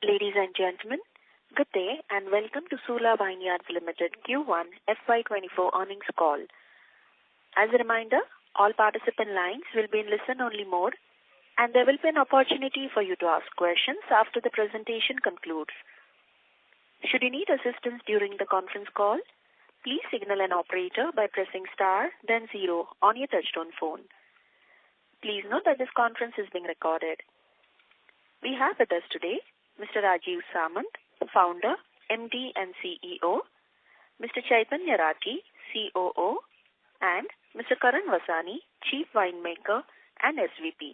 Ladies and gentlemen, good day and welcome to Sula Vineyards Ltd Q1 FY2024 earnings call. As a reminder, all participant lines will be in listen-only mode and there will be an opportunity for you to ask questions after the presentation concludes. Should you need assistance during the conference call, please signal an operator by pressing star then 0 on your touchtone phone. Please note that this conference is being recorded. We have with us today Mr. Rajeev Samant, Founder, MD and CEO, Mr. Chaitanya Rathi, COO, and Mr. Karan Vasani, Chief Winemaker and SVP.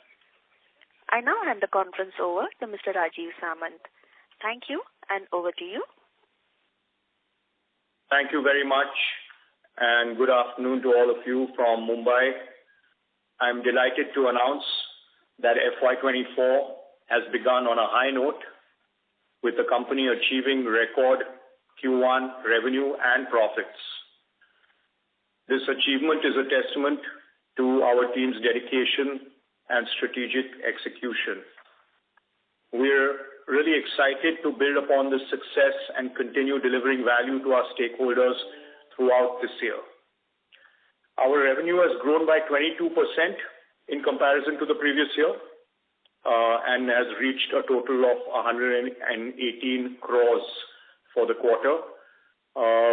I now hand the conference over to Mr. Rajeev Samant. Thank you and over to you. Thank you very much and good afternoon to all of you from Mumbai. I'm delighted to announce that FY24 has begun on a high note, with the company achieving record Q1 revenue and profits. This achievement is a testament to our team's dedication and strategic execution. We're really excited to build upon this success and continue delivering value to our stakeholders throughout this year. Our revenue has grown by 22% in comparison to the previous year, and has reached a total of 118 crores for the quarter.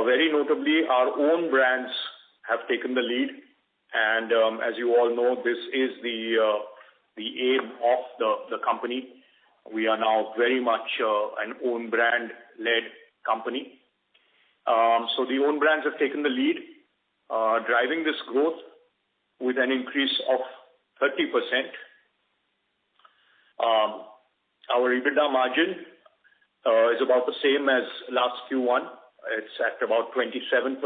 Very notably, our own brands have taken the lead, and as you all know, this is the aim of the company. We are now very much an own brand-led company. So the own brands have taken the lead, driving this growth with an increase of 30%. Our EBITDA margin is about the same as last Q1. It's at about 27%,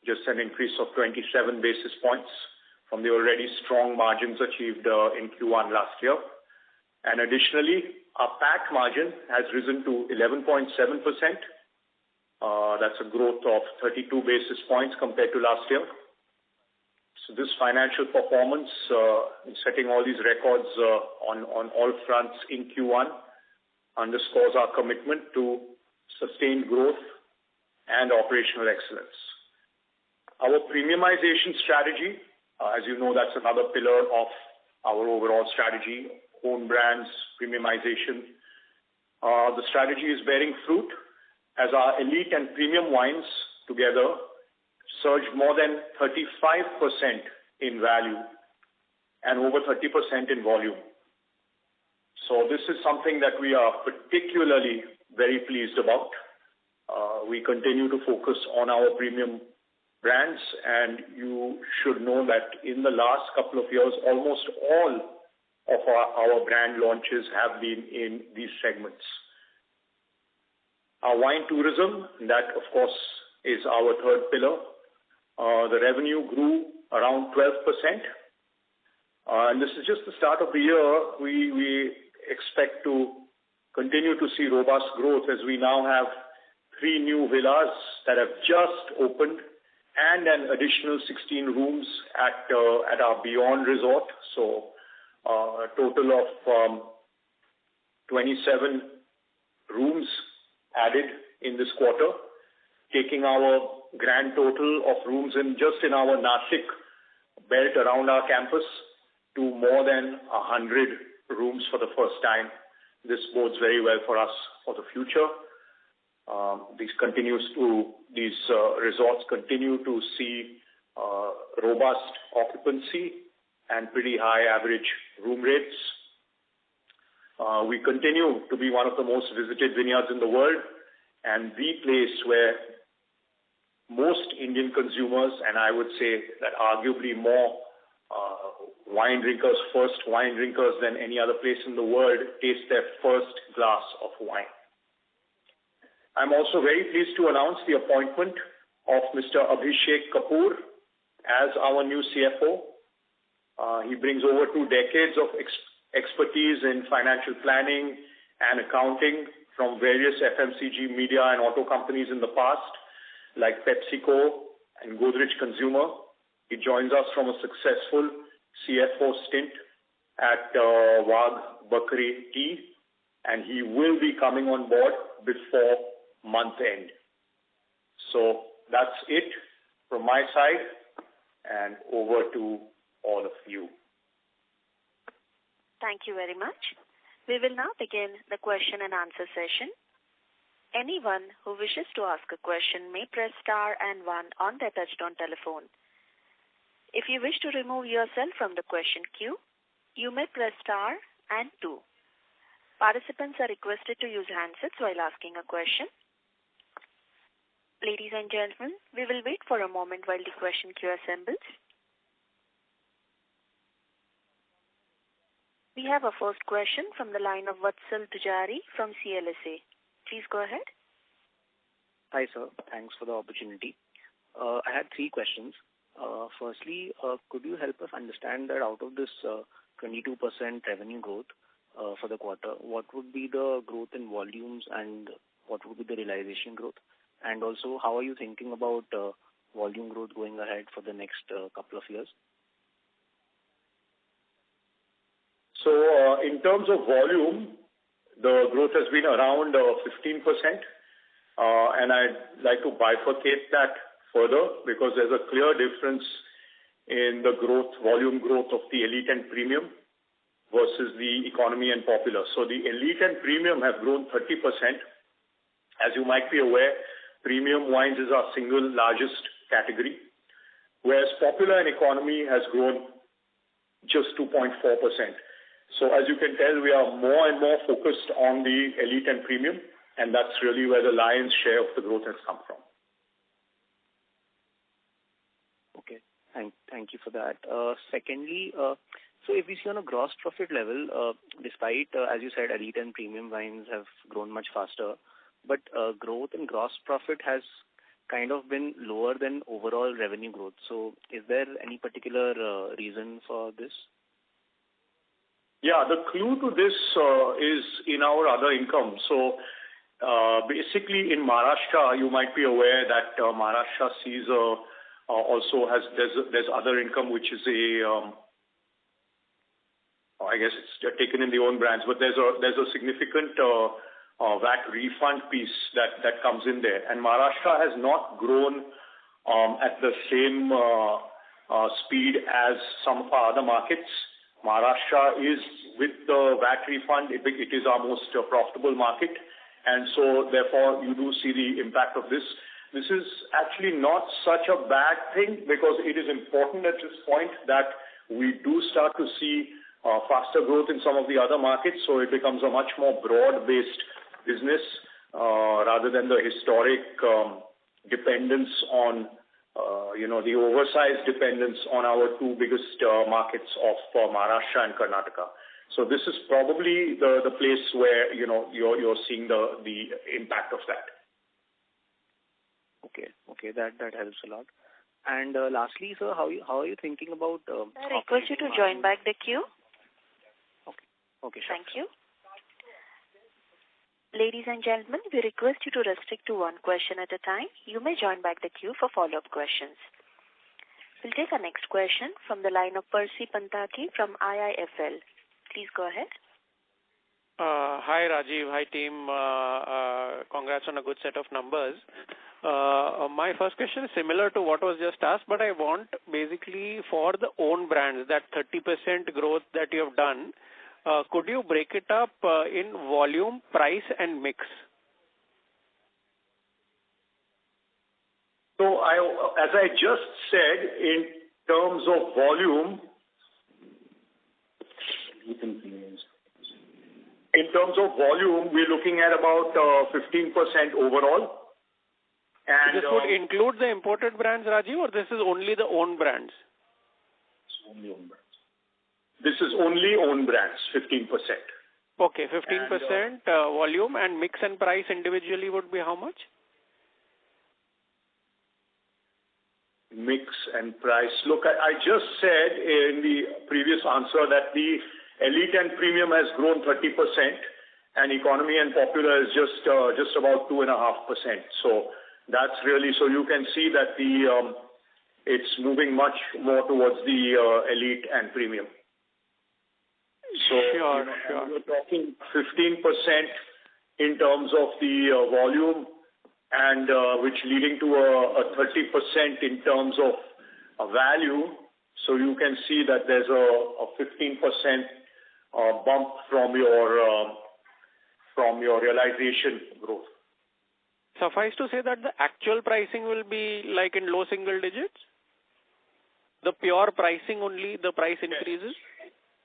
just an increase of 27 basis points from the already strong margins achieved in Q1 last year. And additionally, our PAT margin has risen to 11.7%. That's a growth of 32 basis points compared to last year. So this financial performance, setting all these records on all fronts in Q1, underscores our commitment to sustained growth and operational excellence. Our premiumization strategy, as you know, that's another pillar of our overall strategy, own brands, premiumization. The strategy is bearing fruit as our elite and premium wines together surged more than 35% in value and over 30% in volume. So this is something that we are particularly very pleased about. We continue to focus on our premium brands, and you should know that in the last couple of years, almost all of our brand launches have been in these segments. Our wine tourism, that of course is our third pillar. The revenue grew around 12%. And this is just the start of the year. We expect to continue to see robust growth as we now have 3 new villas that have just opened and an additional 16 rooms at our Beyond Resort. So a total of 27 rooms added in this quarter, taking our grand total of rooms in our Nashik belt around our campus to more than 100 rooms for the first time. This bodes very well for us for the future. These resorts continue to see robust occupancy and pretty high average room rates. We continue to be one of the most visited vineyards in the world and the place where most Indian consumers, and I would say that arguably more first wine drinkers than any other place in the world, taste their first glass of wine. I'm also very pleased to announce the appointment of Mr. Abhishek Kapoor as our new CFO. He brings over 2 decades of expertise in financial planning and accounting from various FMCG, media and auto companies in the past, like PepsiCo and Godrej Consumer. He joins us from a successful CFO stint at Wagh Bakri Tea and he will be coming on board before month end. So that's it from my side, and over to all of you. Thank you very much. We will now begin the question and answer session. Anyone who wishes to ask a question may press star and 1 on their touchtone telephone. If you wish to remove yourself from the question queue, you may press star and 2. Participants are requested to use handsets while asking a question. Ladies and gentlemen, we will wait for a moment while the question queue assembles. We have a first question from the line of Vatsal Tujari from CLSA. Please go ahead. Hi, sir. Thanks for the opportunity. I had 3 questions. Firstly, could you help us understand that out of this 22% revenue growth for the quarter, what would be the growth in volumes and what would be the realization growth? And also, how are you thinking about volume growth going ahead for the next couple of years? So in terms of volume, the growth has been around 15%. And I'd like to bifurcate that further because there's a clear difference in the volume growth of the elite and premium versus the economy and popular. So the elite and premium have grown 30%. As you might be aware, premium wines is our single largest category, whereas popular and economy has grown just 2.4%. So as you can tell, we are more and more focused on the elite and premium, and that's really where the lion's share of the growth has come from. Okay, thank you for that. Secondly, so if we see on a gross profit level, despite, as you said, elite and premium wines have grown much faster, but growth in gross profit has kind of been lower than overall revenue growth. So is there any particular reason for this? Yeah, the clue to this is in our other income. So basically in Maharashtra, you might be aware that Maharashtra sees also has there's other income which is I guess it's taken in the own brands, but there's a significant VAT refund piece that comes in there, and Maharashtra has not grown at the same speed as some of our other markets. Maharashtra is, with the VAT refund, it is our most profitable market, and so therefore you do see the impact of this. This is actually not such a bad thing because it is important at this point that we do start to see faster growth in some of the other markets, so it becomes a much more broad-based business rather than the historic dependence on the oversized dependence on our 2 biggest markets of Maharashtra and Karnataka. So this is probably the place where you're seeing the impact of that. Okay, that helps a lot. And lastly, sir, how are you thinking about? I request you to join back the queue. Okay, sure. Thank you. Ladies and gentlemen, we request you to restrict to 1 question at a time. You may join back the queue for follow-up questions. We'll take our next question from the line of Percy Panthaki from IIFL. Please go ahead. Hi Rajiv, hi team. Congrats on a good set of numbers. My first question is similar to what was just asked, but I want basically for the own brands, that 30% growth that you have done, could you break it up in volume, price and mix? So as I just said, in terms of volume, we're looking at about 15% overall. And this would include the imported brands, Rajiv, or this is only the own brands? It's only own brands. This is only own brands, 15%. Okay, 15% volume, and mix and price individually would be how much? Mix and price. Look, I just said in the previous answer that the elite and premium has grown 30%, and economy and popular is just about 2.5%. So that's really, so you can see that it's moving much more towards the elite and premium. So Sure. we're talking 15% in terms of the volume, and which leading to a 30% in terms of value. So you can see that there's a 15% bump from your realization growth. Suffice to say that the actual pricing will be like in low single digits? The pure pricing only, the price increases?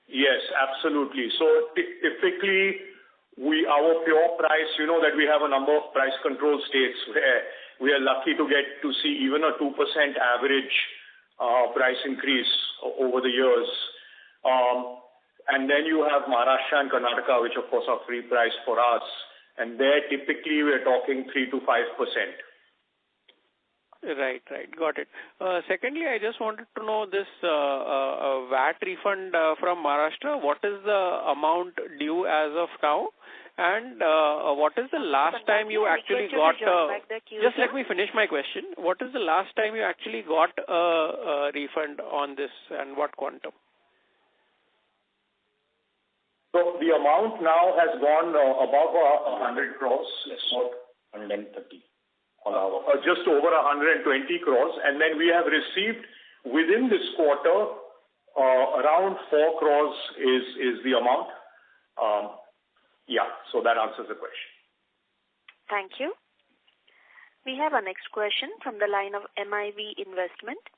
Yes, absolutely. So typically, our pure price, you know that we have a number of price control states where we are lucky to get to see even a 2% average price increase over the years. And then you have Maharashtra and Karnataka, which of course are free price for us. And there typically we're talking 3 to 5%. Right. Got it. Secondly, I just wanted to know this VAT refund from Maharashtra. What is the amount due as of now? And what is the last time you actually got... just let me finish my question. What is the last time you actually got a refund on this, and what quantum? So the amount now has gone above 100 crores. Yes, 130. Just over 120 crores. And then we have received within this quarter around 4 crores is the amount. So that answers the question. Thank you. We have our next question from the line of MIV Investment.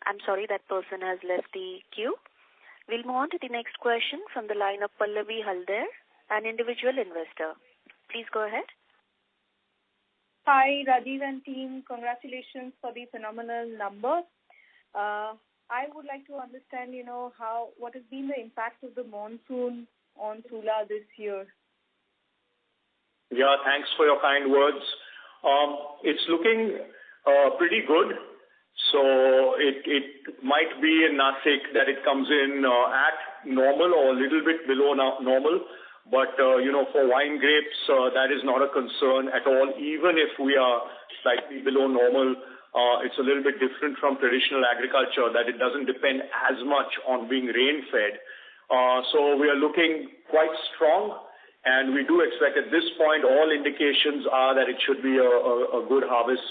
I'm sorry, that person has left the queue. We'll move on to the next question from the line of Pallavi Halder, an individual investor. Please go ahead. Hi, Rajiv and team. Congratulations for the phenomenal numbers. I would like to understand, what has been the impact of the monsoon on Sula this year? Yeah, thanks for your kind words. It's looking pretty good. So it might be in Nasik that it comes in at normal or a little bit below normal. But, for wine grapes, that is not a concern at all. Even if we are slightly below normal, it's a little bit different from traditional agriculture, that it doesn't depend as much on being rain-fed. So we are looking quite strong, and we do expect at this point, all indications are that it should be a good harvest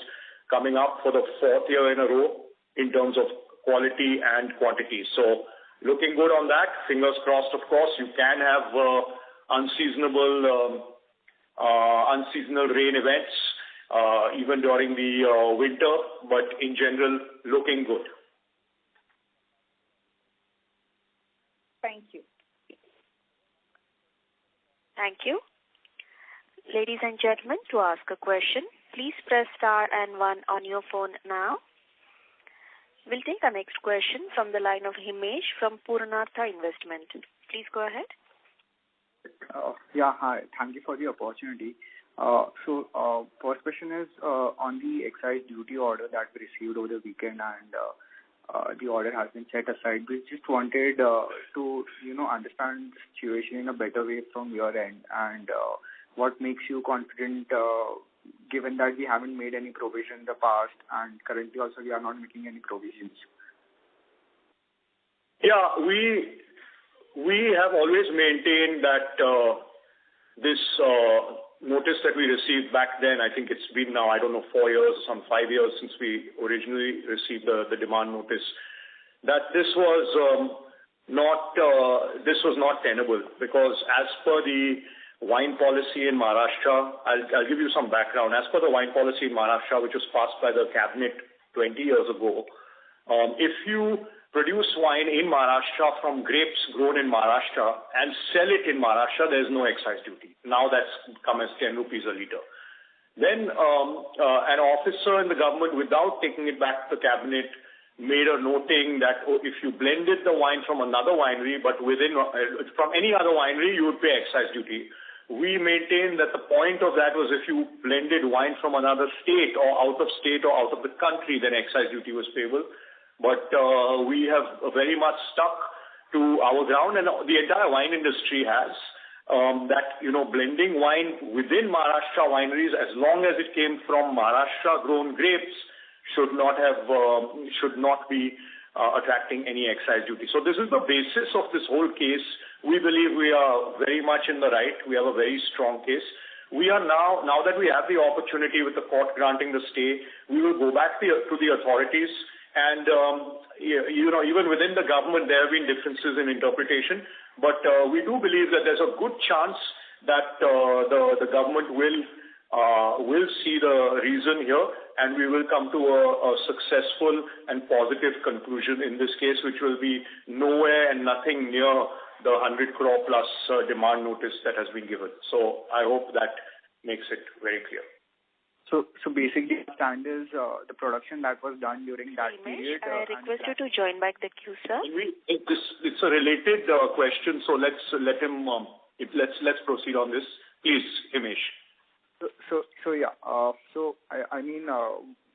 coming up for the 4th year in a row in terms of quality and quantity. So looking good on that. Fingers crossed, of course. You can have unseasonal rain events even during the winter, but in general, looking good. Thank you. Thank you. Ladies and gentlemen, to ask a question, please press star and 1 on your phone now. We'll take our next question from the line of Himesh from Purnartha Investment. Please go ahead. Hi. Thank you for the opportunity. First question is on the excise duty order that we received over the weekend, and the order has been set aside. We just wanted to, understand the situation in a better way from your end, and what makes you confident, given that we haven't made any provision in the past, and currently also we are not making any provisions. Yeah, we have always maintained that this notice that we received back then, I think it's been now, 4 years, some 5 years since we originally received the demand notice, that this was not tenable, because as per the wine policy in Maharashtra, I'll give you some background. As per the wine policy in Maharashtra, which was passed by the cabinet 20 years ago, if you produce wine in Maharashtra from grapes grown in Maharashtra and sell it in Maharashtra, there's no excise duty. Now that's come as 10 rupees a litre. Then an officer in the government, without taking it back to the cabinet, made a noting that if you blended the wine from another winery, but from any other winery, you would pay excise duty. We maintain that the point of that was if you blended wine from another state or out of the country, then excise duty was payable. But we have very much stuck to our ground, and the entire wine industry has, that, blending wine within Maharashtra wineries, as long as it came from Maharashtra-grown grapes, should not be attracting any excise duty. So this is the basis of this whole case we believe we are very much in the right. We have a very strong case. We are now that we have the opportunity with the court granting the stay, we will go back to the authorities. And, even within the government, there have been differences in interpretation. But we do believe that there's a good chance that the government will see the reason here, and we will come to a successful and positive conclusion in this case, which will be nowhere and nothing near the 100 crore plus demand notice that has been given. So I hope that makes it very clear. So basically, the stand is the production that was done during that period. I request you to join back the queue, sir. It's a related question, so let's proceed on this, please, Himesh.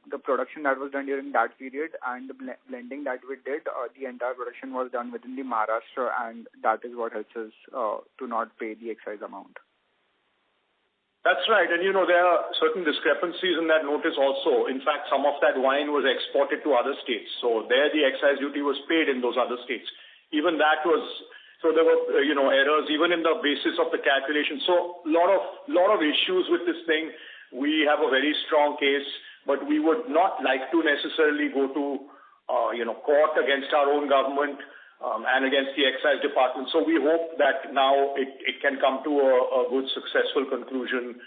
The production that was done during that period and the blending that we did, the entire production was done within the Maharashtra, and that is what helps us to not pay the excise amount. That's right. And, there are certain discrepancies in that notice also. In fact, some of that wine was exported to other states. So there the excise duty was paid in those other states. Even that was, so there were, errors even in the basis of the calculation. So lot of issues with this thing. We have a very strong case, but we would not like to necessarily go to, court against our own government and against the excise department. So we hope that now it can come to a good, successful conclusion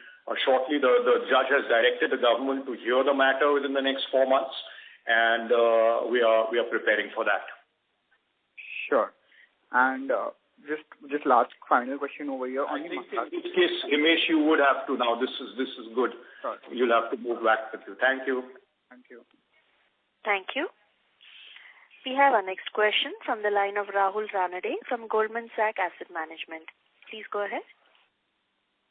shortly. The judge has directed the government to hear the matter within the next 4 months, and we are preparing for that. Sure. And just last final question over here. I think in this case, Himesh, you would have to now. This is good. Sure. You'll have to move back with you. Thank you. Thank you. Thank you. We have our next question from the line of Rahul Ranade from Goldman Sachs Asset Management. Please go ahead.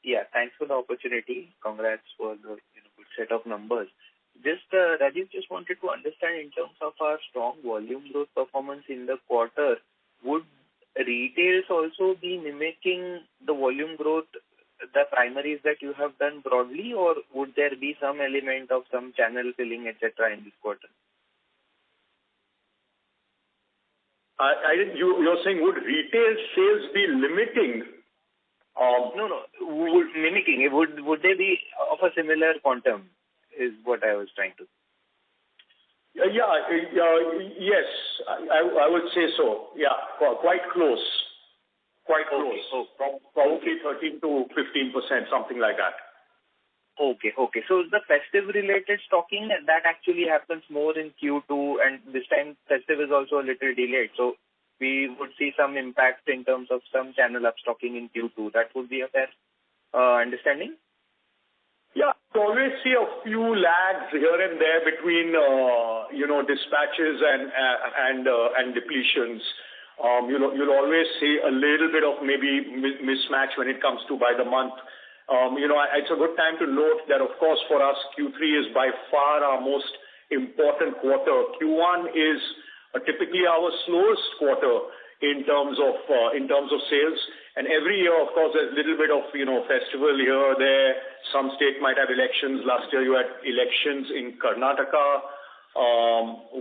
Yeah, thanks for the opportunity. Congrats for the good set of numbers. Rajiv, just wanted to understand in terms of our strong volume growth performance in the quarter, would retails also be mimicking the volume growth, the primaries that you have done broadly, or would there be some element of some channel filling, etc. in this quarter? You're saying would retail sales be limiting? No. Mimicking. Would they be of a similar quantum is what I was trying to. Yes, I would say so. Yeah, quite close. Quite close. Okay. Probably 13 to 15%, something like that. Okay. So the festive-related stocking, that actually happens more in Q2, and this time festive is also a little delayed. So we would see some impact in terms of some channel upstocking in Q2. That would be a fair understanding? Yeah, you always see a few lags here and there between, dispatches and depletions. You'll always see a little bit of maybe mismatch when it comes to by the month. It's a good time to note that, of course, for us, Q3 is by far our most important quarter. Q1 is typically our slowest quarter in terms of sales. And every year, of course, there's a little bit of, festival here or there. Some state might have elections. Last year, you had elections in Karnataka,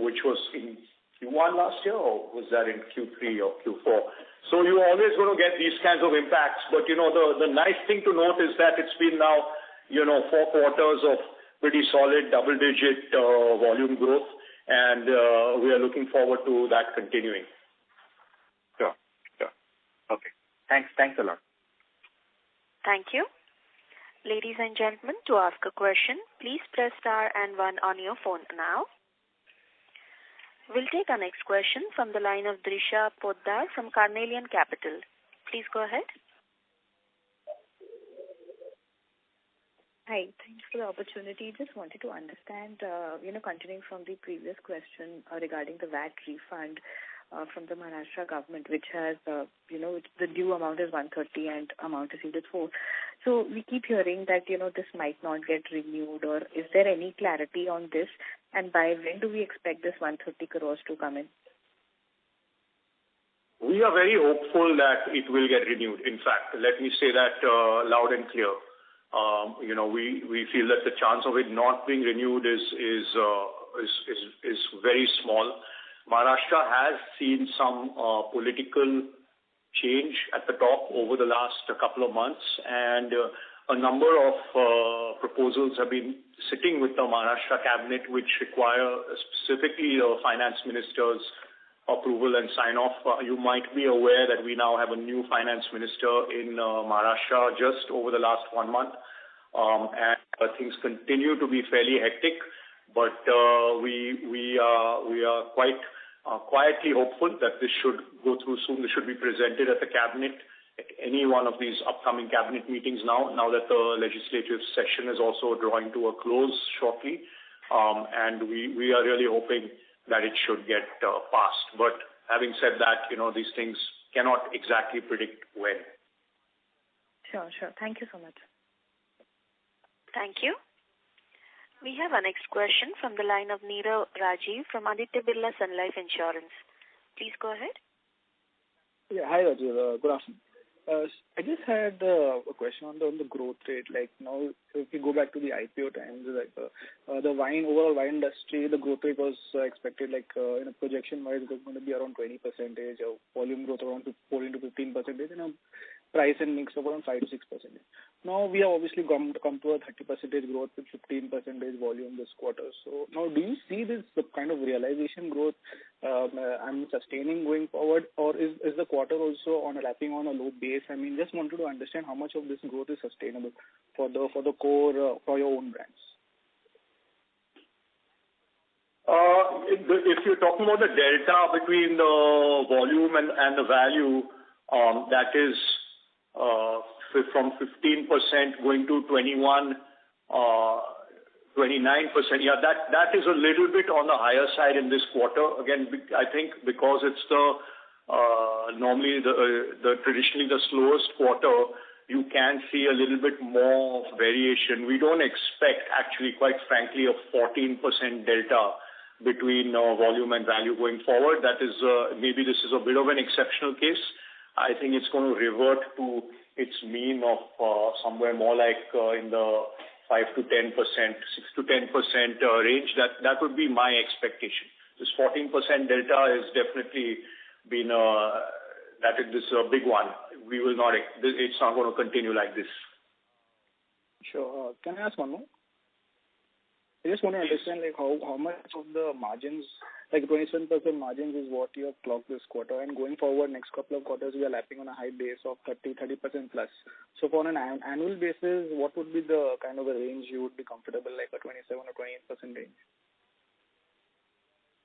which was in Q1 last year, or was that in Q3 or Q4? So you're always going to get these kinds of impacts. But, the nice thing to note is that it's been now, 4 quarters of pretty solid double-digit volume growth, and we are looking forward to that continuing. Sure. Okay. Thanks a lot. Thank you. Ladies and gentlemen, to ask a question, please press star and 1 on your phone now. We'll take our next question from the line of Drisha Poddar from Carnelian Capital. Please go ahead. Hi, thanks for the opportunity. Just wanted to understand, continuing from the previous question regarding the VAT refund from the Maharashtra government, which has, the due amount is 130 and amount received is 4. So we keep hearing that, this might not get renewed, or is there any clarity on this? And by when do we expect this 130 crores to come in? We are very hopeful that it will get renewed. In fact, let me say that loud and clear. We feel that the chance of it not being renewed is very small. Maharashtra has seen some political change at the top over the last couple of months, and a number of proposals have been sitting with the Maharashtra cabinet, which require specifically the finance minister's approval and sign-off. You might be aware that we now have a new finance minister in Maharashtra just over the last 1 month, and things continue to be fairly hectic. But we are quite quietly hopeful that this should go through soon. This should be presented at the cabinet at any one of these upcoming cabinet meetings now that the legislative session is also drawing to a close shortly. And we are really hoping that it should get passed. But having said that, these things cannot exactly predict when. Sure. Thank you so much. Thank you. We have our next question from the line of Neerav Rajiv from Aditya Birla Sun Life Insurance. Please go ahead. Yeah, hi Rajiv. Good afternoon. I just had a question on the growth rate. Like now, if we go back to the IPO times, like the overall wine industry, the growth rate was expected in a projection wise it was going to be around 20%, volume growth around 14 to 15%, and a price and mix of around 5 to 6%. Now we have obviously come to a 30% growth with 15% volume this quarter. So now, do you see this kind of realization growth sustaining going forward, or is the quarter also lapping on a low base? I mean, just wanted to understand how much of this growth is sustainable for the core for your own brands. If you're talking about the delta between the volume and the value, that is from 15% going to 21, 29%. Yeah, that is a little bit on the higher side in this quarter. Again, I think because it's normally the traditionally the slowest quarter, you can see a little bit more variation. We don't expect, actually, quite frankly, a 14% delta between volume and value going forward. That is maybe this is a bit of an exceptional case. I think it's going to revert to its mean of somewhere more like in the 5 to 10%, 6 to 10% range. That would be my expectation. This 14% delta has definitely been this is a big one. We will not. It's not going to continue like this. Sure. Can I ask one more? I just want to understand how much of the margins, 27% margins is what you have clocked this quarter, and going forward next couple of quarters we are lapping on a high base of 30% plus. So for an annual basis, what would be the kind of a range you would be comfortable, like a 27 or 28% range?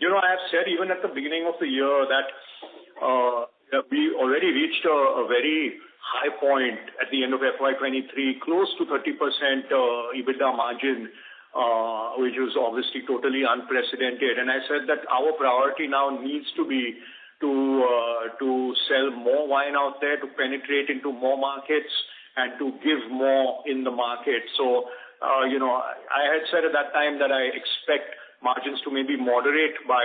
I have said even at the beginning of the year that we already reached a very high point at the end of FY23, close to 30% EBITDA margin, which was obviously totally unprecedented. And I said that our priority now needs to be to sell more wine out there, to penetrate into more markets, and to give more in the market. So, I had said at that time that I expect margins to maybe moderate by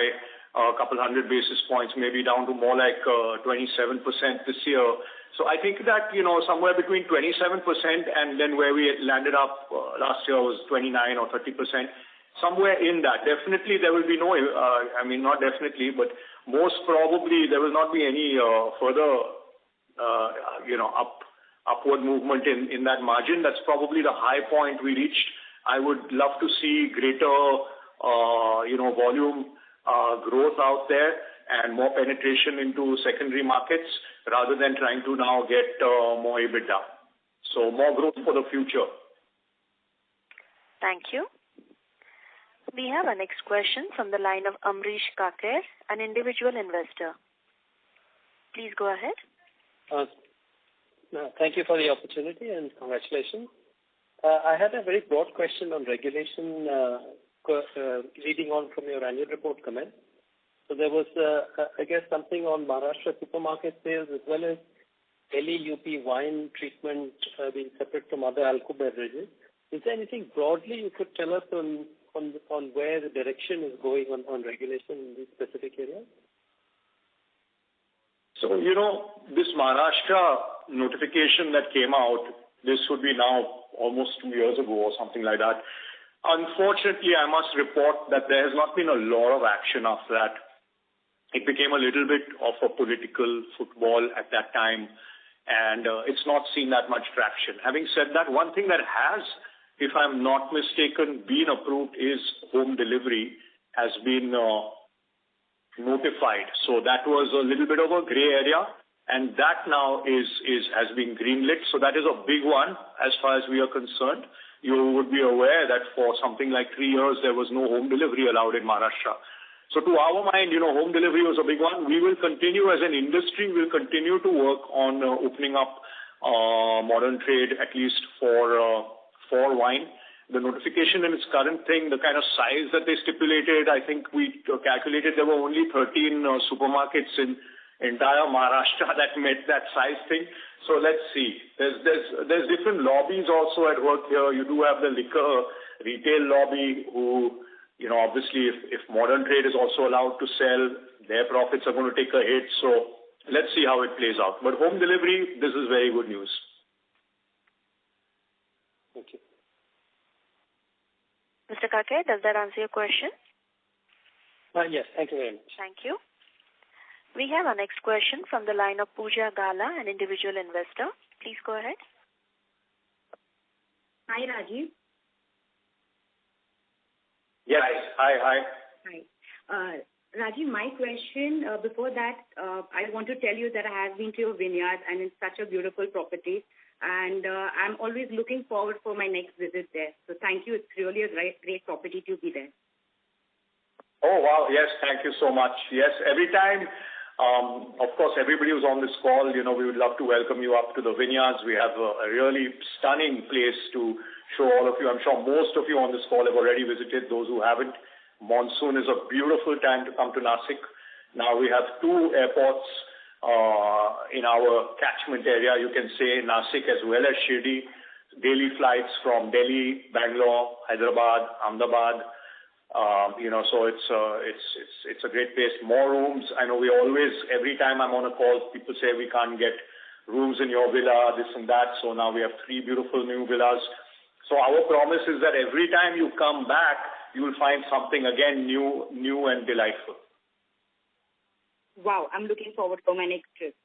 a couple hundred basis points, maybe down to more like 27% this year. So I think that, somewhere between 27% and then where we landed up last year was 29 or 30%, somewhere in that. Definitely there will be not definitely, but most probably there will not be any further, upward movement in that margin. That's probably the high point we reached. I would love to see greater, volume growth out there and more penetration into secondary markets rather than trying to now get more EBITDA. So more growth for the future. Thank you. We have our next question from the line of Amrish Kakar, an individual investor. Please go ahead. Thank you for the opportunity and congratulations. I had a very broad question on regulation leading on from your annual report comment. So there was, I guess, something on Maharashtra supermarket sales as well as LEUP wine treatment being separate from other alcohol beverages. Is there anything broadly you could tell us on where the direction is going on regulation in these specific areas? So, this Maharashtra notification that came out, this would be now almost 2 years ago or something like that. Unfortunately, I must report that there has not been a lot of action after that. it became a little bit of a political football at that time, and it's not seen that much traction. Having said that, one thing that has, if I'm not mistaken, been approved is home delivery has been notified. So that was a little bit of a gray area, and that now has been greenlit. So that is a big one as far as we are concerned. You would be aware that for something like 3 years, there was no home delivery allowed in Maharashtra. So to our mind, home delivery was a big one. We will continue as an industry, we'll continue to work on opening up modern trade, at least for wine. The notification in its current thing, the kind of size that they stipulated, I think we calculated there were only 13 supermarkets in entire Maharashtra that met that size thing. So let's see. There's different lobbies also at work here. You do have the liquor retail lobby who, obviously if modern trade is also allowed to sell, their profits are going to take a hit. So let's see how it plays out. But home delivery, this is very good news. Thank you. Mr. Kake, does that answer your question? Yes, thank you very much. Thank you. We have our next question from the line of Pooja Gala, an individual investor. Please go ahead. Hi, Rajiv. Yes. Hi. Hi. Rajiv, my question, before that, I want to tell you that I have been to your vineyard and it's such a beautiful property. And I'm always looking forward for my next visit there. So thank you. It's really a great property to be there. Oh, wow. Yes, thank you so much. Yes, every time, of course, everybody who's on this call, we would love to welcome you up to the vineyards. We have a really stunning place to show all of you. I'm sure most of you on this call have already visited. Those who haven't, monsoon is a beautiful time to come to Nashik. Now we have 2 airports in our catchment area, you can say, Nashik as well as Shirdi. Daily flights from Delhi, Bangalore, Hyderabad, Ahmedabad. So it's a great place. More rooms. I know we always, every time I'm on a call, people say we can't get rooms in your villa, this and that. So now we have 3 beautiful new villas. So our promise is that every time you come back, you will find something again new and delightful. Wow, I'm looking forward for my next trip.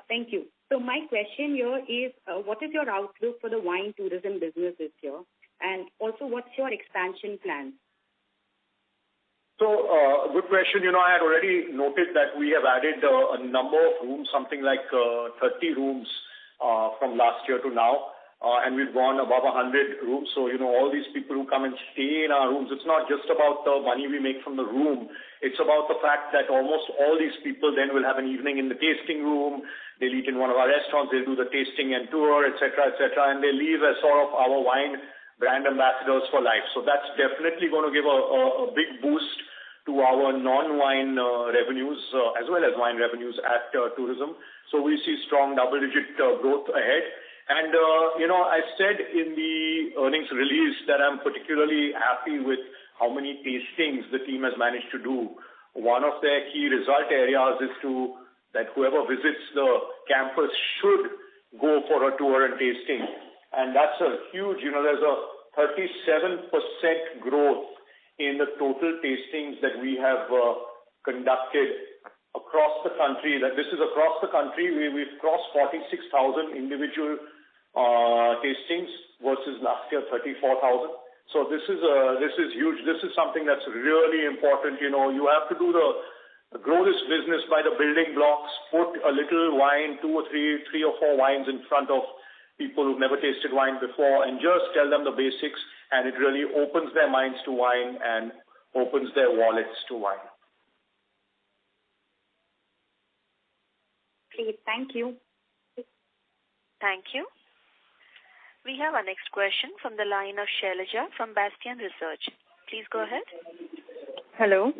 Thank you. So my question here is, what is your outlook for the wine tourism business this year? And also, what's your expansion plan? So, good question. I had already noted that we have added a number of rooms, something like 30 rooms from last year to now. And we've gone above 100 rooms. So, all these people who come and stay in our rooms, it's not just about the money we make from the room. It's about the fact that almost all these people then will have an evening in the tasting room. They'll eat in one of our restaurants. They'll do the tasting and tour, et cetera, and they leave as sort of our wine brand ambassadors for life. So that's definitely going to give a big boost to our non-wine revenues as well as wine revenues at tourism. So we see strong double-digit growth ahead. And, I said in the earnings release that I'm particularly happy with how many tastings the team has managed to do. One of their key result areas is that whoever visits the campus should go for a tour and tasting. And that's a huge, there's a 37% growth in the total tastings that we have conducted across the country. That this is across the country. We've crossed 46,000 individual tastings versus last year 34,000. So this is huge. This is something that's really important. You have to grow this business by the building blocks. Put a little wine, 2 or 3 or 4 wines in front of people who've never tasted wine before, and just tell them the basics. And it really opens their minds to wine and opens their wallets to wine. Great. Thank you. Thank you. We have our next question from the line of Shailaja from Bastion Research. Please go ahead. Hello.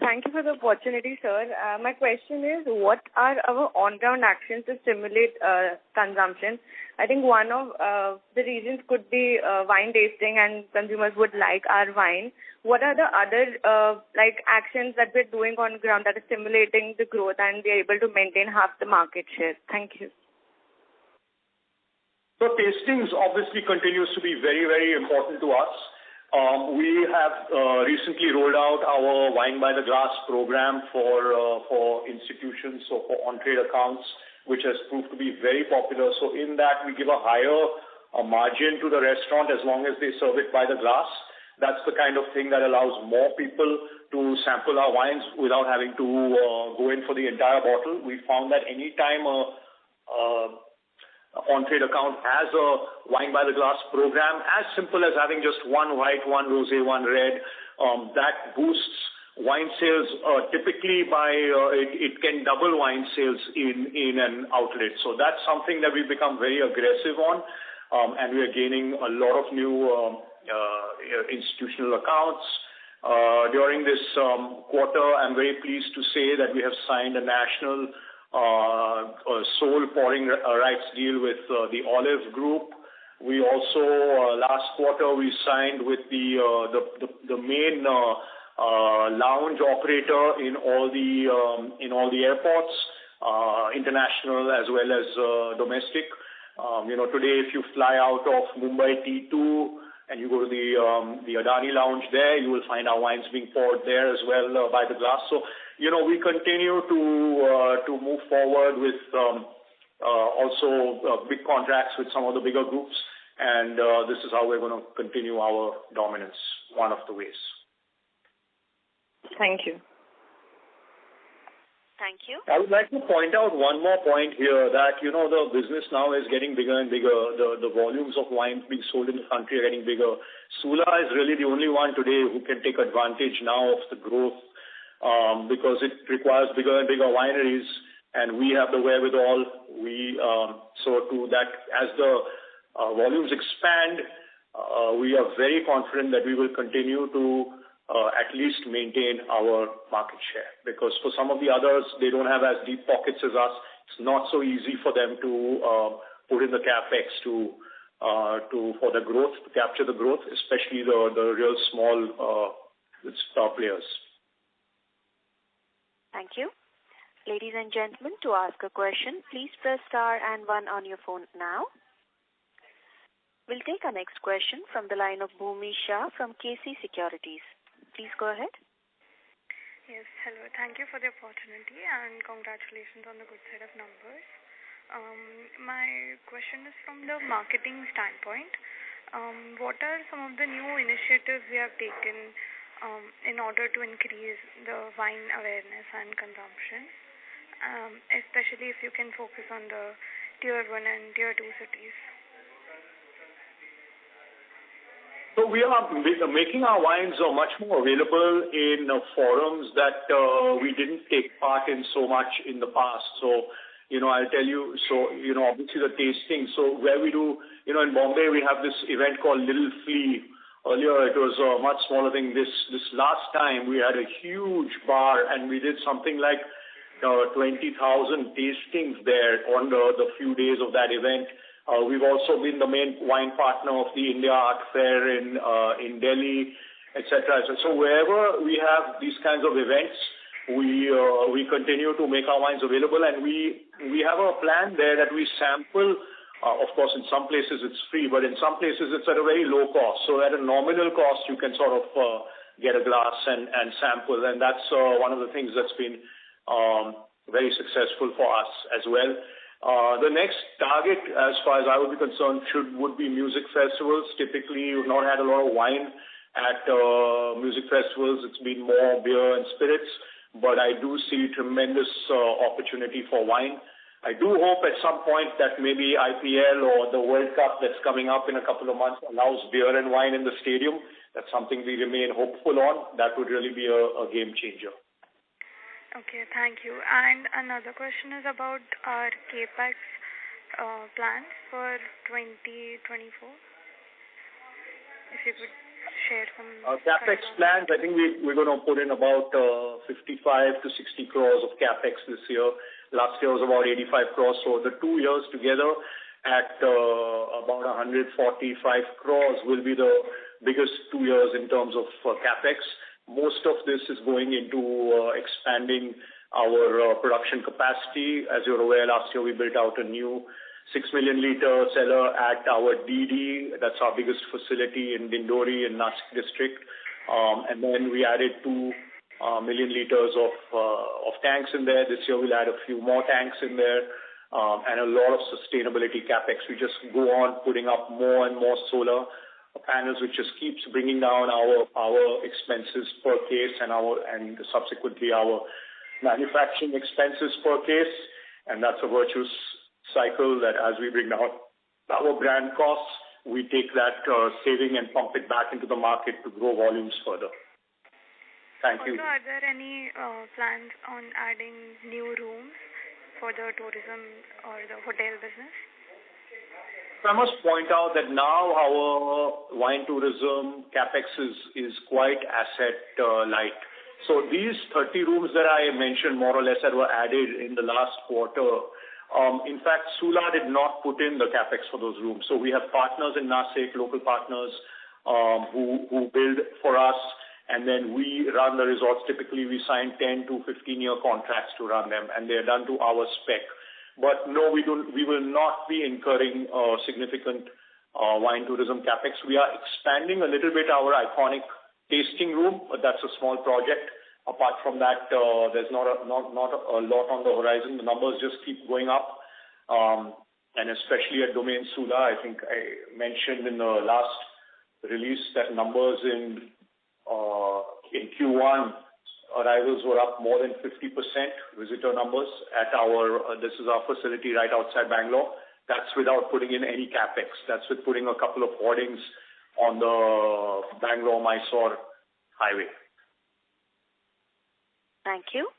Thank you for the opportunity, sir. My question is, what are our on-ground actions to stimulate consumption? I think one of the reasons could be wine tasting, and consumers would like our wine. What are the other actions that we're doing on ground that are stimulating the growth and be able to maintain half the market share? Thank you. So tastings obviously continues to be very, very important to us. We have recently rolled out our Wine by the Glass program for institutions, so for on-trade accounts, which has proved to be very popular. So in that, we give a higher margin to the restaurant as long as they serve it by the glass. That's the kind of thing that allows more people to sample our wines without having to go in for the entire bottle. We found that any time on-trade account has a Wine by the Glass program, as simple as having just one white, one rosé, one red, that boosts wine sales typically by, it can double wine sales in an outlet. So that's something that we've become very aggressive on, and we are gaining a lot of new institutional accounts. During this quarter, I'm very pleased to say that we have signed a national sole pouring rights deal with the Olive Group. We also last quarter we signed with the main lounge operator in all the airports, international as well as domestic. Today if you fly out of Mumbai T2 and you go to the Adani lounge there, you will find our wines being poured there as well by the glass. So, we continue to move forward with also big contracts with some of the bigger groups, and this is how we're going to continue our dominance, one of the ways. Thank you. Thank you. I would like to point out one more point here that, the business now is getting bigger and bigger. The volumes of wines being sold in the country are getting bigger. Sula is really the only one today who can take advantage now of the growth because it requires bigger and bigger wineries, and we have the wherewithal. So to that, as the volumes expand, we are very confident that we will continue to at least maintain our market share, because for some of the others, they don't have as deep pockets as us. It's not so easy for them to put in the capex for the growth, to capture the growth, especially the real small star players. Thank you. Ladies and gentlemen, to ask a question, please press star and 1 on your phone now. We'll take our next question from the line of Bhumi Shah from KC Securities. Please go ahead. Yes, hello. Thank you for the opportunity and congratulations on the good set of numbers. My question is from the marketing standpoint. What are some of the new initiatives we have taken in order to increase the wine awareness and consumption, especially if you can focus on the Tier 1 and Tier 2 cities? So we are making our wines much more available in forums that we didn't take part in so much in the past. So, I'll tell you, obviously the tasting. So where we do, in Bombay, we have this event called Little Flea. Earlier, it was a much smaller thing. This last time, we had a huge bar, and we did something like 20,000 tastings there on the few days of that event. We've also been the main wine partner of the India Art Fair in Delhi, etc. So wherever we have these kinds of events, we continue to make our wines available, and we have a plan there that we sample. Of course, in some places it's free, but in some places it's at a very low cost. So at a nominal cost, you can sort of get a glass and sample, and that's one of the things that's been very successful for us as well. The next target, as far as I would be concerned, would be music festivals. Typically, we've not had a lot of wine at music festivals. It's been more beer and spirits, but I do see tremendous opportunity for wine. I do hope at some point that maybe IPL or the World Cup that's coming up in a couple of months allows beer and wine in the stadium. That's something we remain hopeful on. That would really be a game changer. Okay, thank you. And another question is about our capex plans for 2024. If you could share some. Capex plans, I think we're going to put in about 55 to 60 crores of capex this year. Last year was about 85 crores. So the 2 years together at about 145 crores will be the biggest 2 years in terms of capex. Most of this is going into expanding our production capacity. As you're aware, last year we built out a new 6 million liter cellar at our DD. That's our biggest facility in Dindori in Nashik district. And then we added 2 million liters of tanks in there. This year we'll add a few more tanks in there, and a lot of sustainability capex. We just go on putting up more and more solar panels, which just keeps bringing down our expenses per case and subsequently our manufacturing expenses per case. And that's a virtuous cycle that as we bring down our brand costs, we take that saving and pump it back into the market to grow volumes further. Thank you. Also, are there any plans on adding new rooms for the tourism or the hotel business? I must point out that now our wine tourism capex is quite asset light. So these 30 rooms that I mentioned more or less that were added in the last quarter, in fact, Sula did not put in the capex for those rooms. So we have partners in Nashik, local partners who build for us, and then we run the resorts. Typically, we sign 10 to 15-year contracts to run them, and they're done to our spec. But no, we will not be incurring significant wine tourism capex. We are expanding a little bit our iconic tasting room, but that's a small project. Apart from that, there's not a lot on the horizon. The numbers just keep going up, and especially at Domaine Sula, I think I mentioned in the last release that numbers in Q1 arrivals were up more than 50%. Visitor numbers at this is our facility right outside Bangalore. That's without putting in any capex. That's with putting a couple of hoardings on the Bangalore-Mysore highway. Thank you.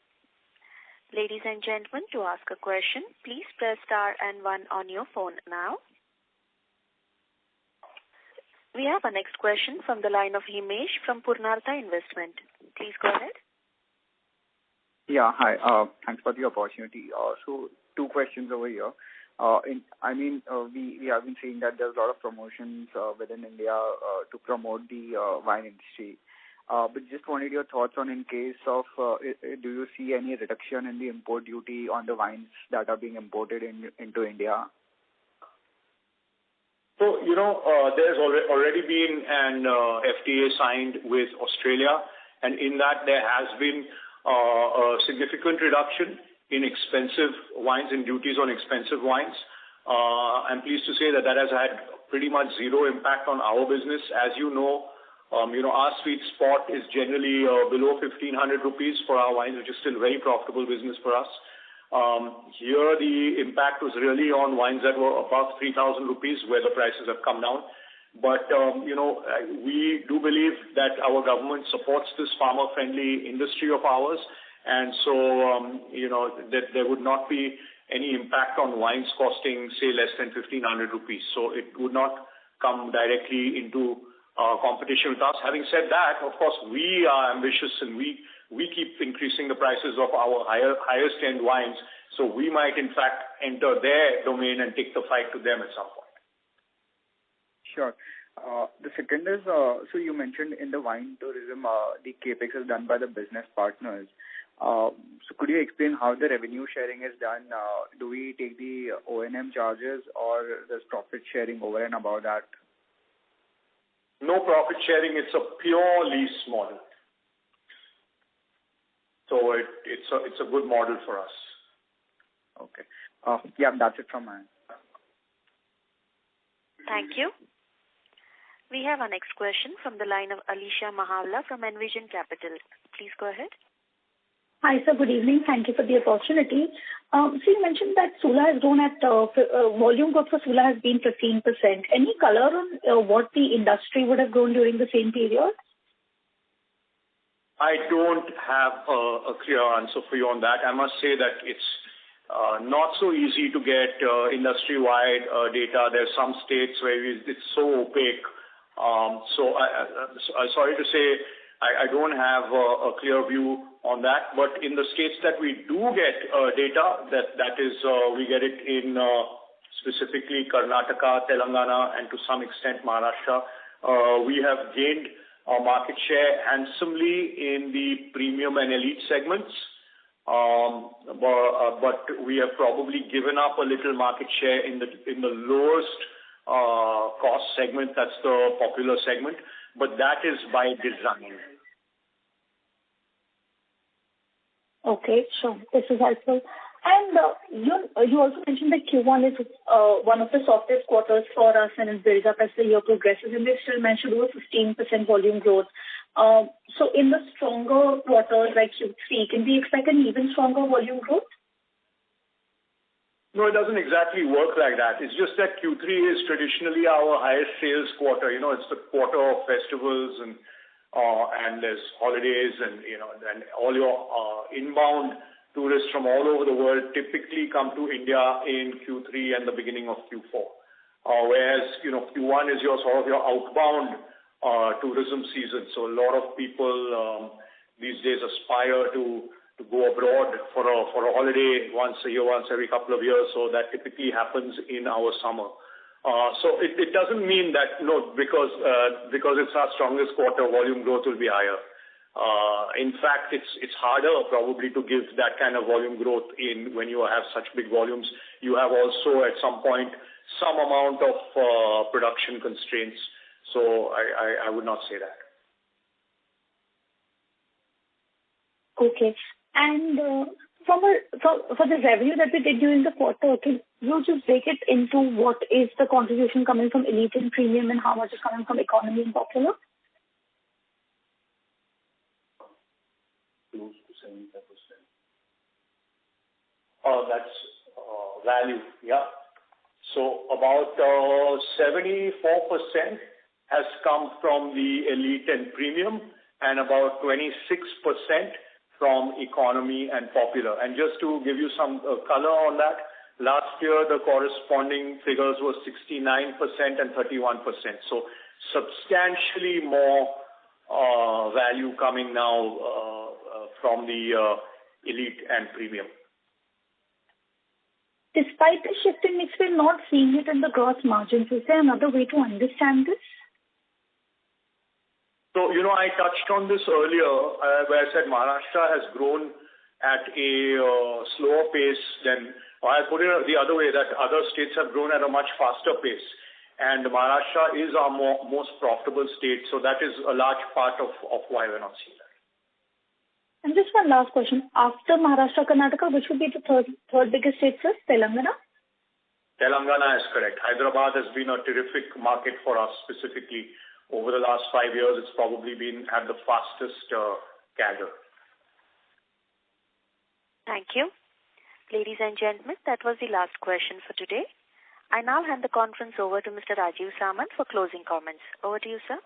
Ladies and gentlemen, to ask a question, please press star and 1 on your phone now. We have our next question from the line of Himesh from Purnartha Investment. Please go ahead. Yeah, hi. Thanks for the opportunity. So 2 questions over here. We have been seeing that there's a lot of promotions within India to promote the wine industry. But just wanted your thoughts on in case of, do you see any reduction in the import duty on the wines that are being imported into India? So, there's already been an FTA signed with Australia, and in that there has been a significant reduction in expensive wines and duties on expensive wines. I'm pleased to say that has had pretty much zero impact on our business. As you know, our sweet spot is generally below 1,500 rupees for our wines, which is still very profitable business for us. Here the impact was really on wines that were above 3,000 rupees where the prices have come down. But, we do believe that our government supports this farmer-friendly industry of ours. And so, that there would not be any impact on wines costing, say, less than 1,500 rupees. So it would not come directly into competition with us. Having said that, of course, we are ambitious and we keep increasing the prices of our highest end wines. So we might in fact enter their domain and take the fight to them at some point. Sure. The second is, so you mentioned in the wine tourism, the capex is done by the business partners. So could you explain how the revenue sharing is done? Do we take the O&M charges or there's profit sharing over and above that? No profit sharing. It's a pure lease model. So it's a good model for us. Okay. Yeah, that's it from my end. Thank you. We have our next question from the line of Alisha Mahawla from Envision Capital. Please go ahead. Hi, sir. Good evening. Thank you for the opportunity. So you mentioned that Sula has grown at volume growth for Sula has been 15%. Any color on what the industry would have grown during the same period? I don't have a clear answer for you on that. I must say that it's not so easy to get industry-wide data. There's some states where it's so opaque. So I'm sorry to say I don't have a clear view on that. But in the states that we do get data, that is we get it in specifically Karnataka, Telangana, and to some extent Maharashtra. We have gained market share handsomely in the premium and elite segments. but we have probably given up a little market share in the lowest cost segment. That's the popular segment, but that is by design. Okay, sure. This is helpful. And you also mentioned that Q1 is one of the softest quarters for us, and it builds up as the year progresses, and they still mentioned over 15% volume growth. So in the stronger quarters like Q3, can we expect an even stronger volume growth? No, it doesn't exactly work like that. It's just that Q3 is traditionally our highest sales quarter. It's the quarter of festivals and there's holidays and and all your inbound tourists from all over the world typically come to India in Q3 and the beginning of Q4. Whereas Q1 is your sort of your outbound tourism season. So a lot of people these days aspire to go abroad for a holiday once a year, once every couple of years. So that typically happens in our summer. So it doesn't mean that because it's our strongest quarter, volume growth will be higher. In fact, it's harder probably to give that kind of volume growth when you have such big volumes. You have also at some point some amount of production constraints. So I would not say that. Okay. And for the revenue that we did during the quarter, can you just break it into what is the contribution coming from elite and premium and how much is coming from economy and popular? Close to 75%. That's value, yeah. So about 74% has come from the elite and premium and about 26% from economy and popular. And just to give you some color on that, last year the corresponding figures were 69% and 31%. So substantially more value coming now from the elite and premium. Despite the shift in mix, we're not seeing it in the gross margins. Is there another way to understand this? So, I touched on this earlier where I said Maharashtra has grown at a slower pace than, or I put it the other way, that other states have grown at a much faster pace. And Maharashtra is our most profitable state. So that is a large part of why we're not seeing that. And just one last question. After Maharashtra, Karnataka, which would be the third biggest state, sir? Telangana? Telangana is correct. Hyderabad has been a terrific market for us specifically. Over the last 5 years, it's probably been at the fastest CAGR. Thank you. Ladies and gentlemen, that was the last question for today. I now hand the conference over to Mr. Rajiv Samant for closing comments. Over to you, sir.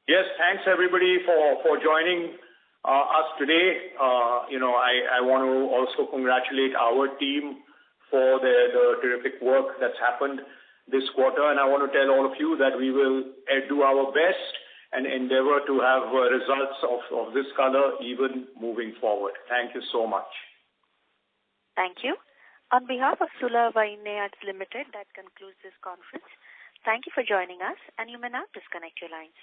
Yes, thanks everybody for joining us today. I want to also congratulate our team for the terrific work that's happened this quarter, and I want to tell all of you that we will do our best and endeavor to have results of this color even moving forward. Thank you so much. Thank you. On behalf of Sula Vineyards Ltd, that concludes this conference. Thank you for joining us, and you may now disconnect your lines.